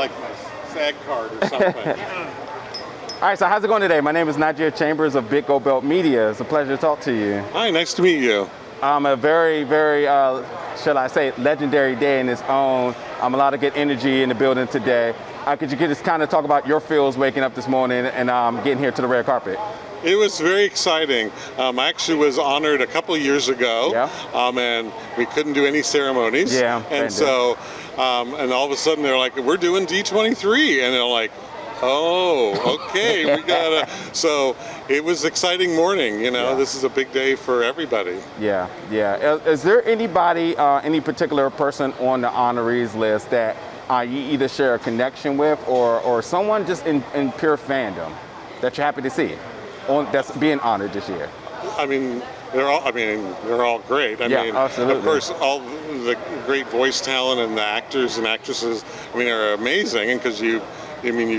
like my SAG card or something. All right, so how's it going today? My name is Najee Chambers of Big Gold Belt Media. It's a pleasure to talk to you. Hi, nice to meet you. A very, very, shall I say, legendary day in its own. A lot of good energy in the building today. Could you just kind of talk about your feels waking up this morning and getting here to the red carpet? It was very exciting. I actually was honored a couple of years ago, and we couldn't do any ceremonies. Yeah, and so, and all of a sudden they're like, "We're doing D23," and they're like, "Oh, okay, we gotta." So it was an exciting morning. You know, this is a big day for everybody. Yeah, yeah. Is there anybody, any particular person on the honorees list that you either share a connection with, or someone just in pure fandom that you're happy to see that's being honored this year? I mean, they're all great. I mean, absolutely. Of course, all the great voice talent and the actors and actresses, I mean, are amazing, and because you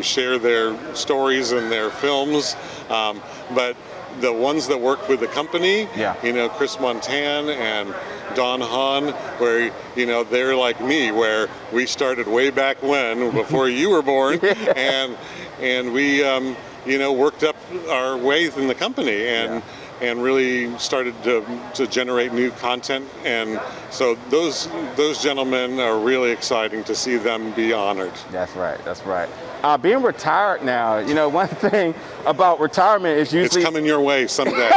share their stories and their films, but the ones that work with the company, you know, Chris Montan and Don Hahn, where, you know, they're like me, where we started way back when, before you were born, and we, you know, worked up our way in the company and really started to generate new content. And so those gentlemen are really exciting to see them be honored. That's right, that's right. Being retired now, you know, one thing about retirement is usually... It's coming your way someday.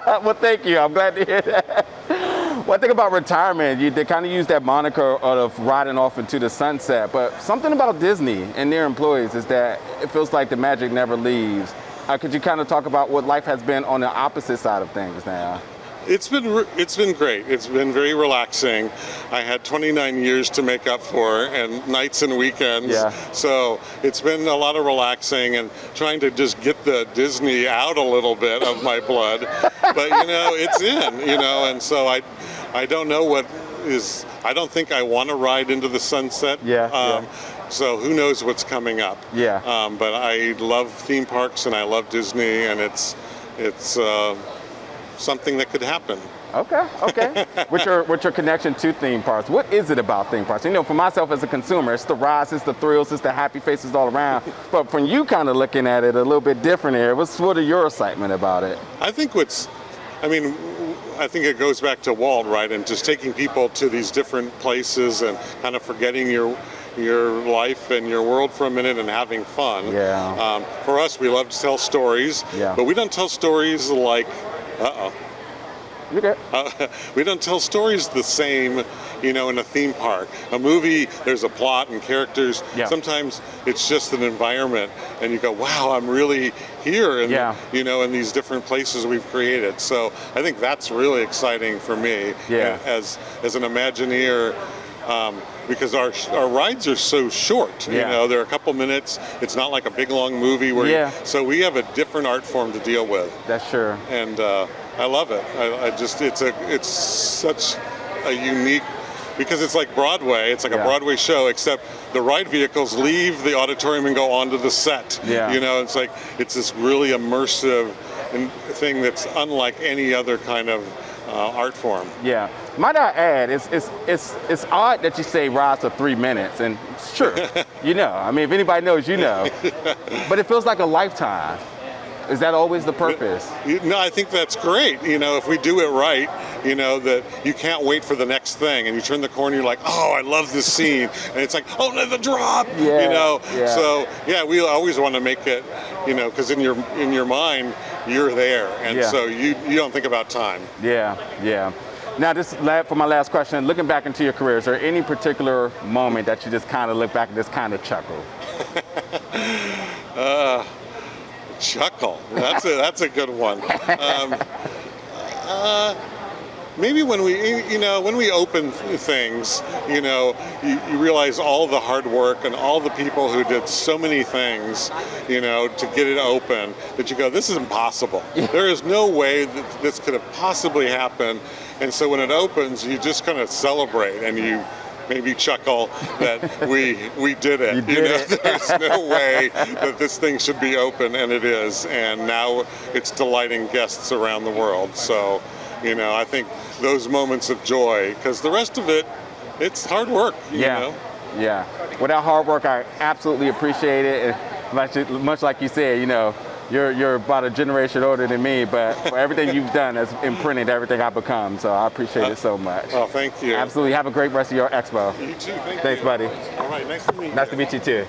Well, thank you. I'm glad to hear that. One thing about retirement, they kind of use that moniker of riding off into the sunset, but something about Disney and their employees is that it feels like the magic never leaves. Could you kind of talk about what life has been on the opposite side of things now? It's been great. It's been very relaxing. I had 29 years to make up for, and nights and weekends. So it's been a lot of relaxing and trying to just get the Disney out a little bit of my blood. But you know, it's in. You know, and so I don't know what is. I don't think I want to ride into the sunset. So who knows what's coming up? But I love theme parks and I love Disney, and it's something that could happen. Okay. What's your connection to theme parks? What is it about theme parks? You know, for myself as a consumer, it's the rides, it's the thrills, it's the happy faces all around. But from you kind of looking at it a little bit different here, what's sort of your excitement about it? I think it goes back to Walt, right? And just taking people to these different places and kind of forgetting your life and your world for a minute and having fun. For us, we love to tell stories, but we don't tell stories like, we don't tell stories the same, you know, in a theme park. A movie, there's a plot and characters. Sometimes it's just an environment, and you go, wow, I'm really here, and you know, in these different places we've created. So I think that's really exciting for me as an Imagineer. Because our rides are so short, you know, they're a couple minutes. It's not like a big long movie where so we have a different art form to deal with. That's sure. And I love it. It's such a unique, because it's like Broadway. It's like a Broadway show, except the ride vehicles leave the auditorium and go onto the set. You know, it's this really immersive thing that's unlike any other kind of art form. Might I add, it's odd that you say rides for 3 minutes, and it's true. You know, I mean, if anybody knows, you know. But it feels like a lifetime. Is that always the purpose? No, I think that's great. You know, if we do it right, you know, that you can't wait for the next thing, and you turn the corner, you're like, oh, I love this scene, and it's like, oh, no, the drop. You know, so we always want to make it, you know, because in your mind, you're there, and so you don't think about time. Now, for my last question, looking back into your career, is there any particular moment that you just kind of look back and just kind of chuckle? Chuckle. That's a good one. Maybe when we open things, you know, you realize all the hard work and all the people who did so many things, you know, to get it open, that you go, this is impossible. There is no way that this could have possibly happened. And so when it opens, you just kind of celebrate and you maybe chuckle that we did it. You know, there's no way that this thing should be open, and it is. And now it's delighting guests around the world. So, you know, I think those moments of joy, because the rest of it, it's hard work. You know? Yeah. Well, that hard work, I absolutely appreciate it. And much like you said, you know, you're about a generation older than me, but for everything you've done has imprinted everything I've become. So I appreciate it so much. Well, thank you. Absolutely. Have a great rest of your expo. You too. Thank Thanks, you. buddy. All right. Nice to meet you. Nice to meet you too.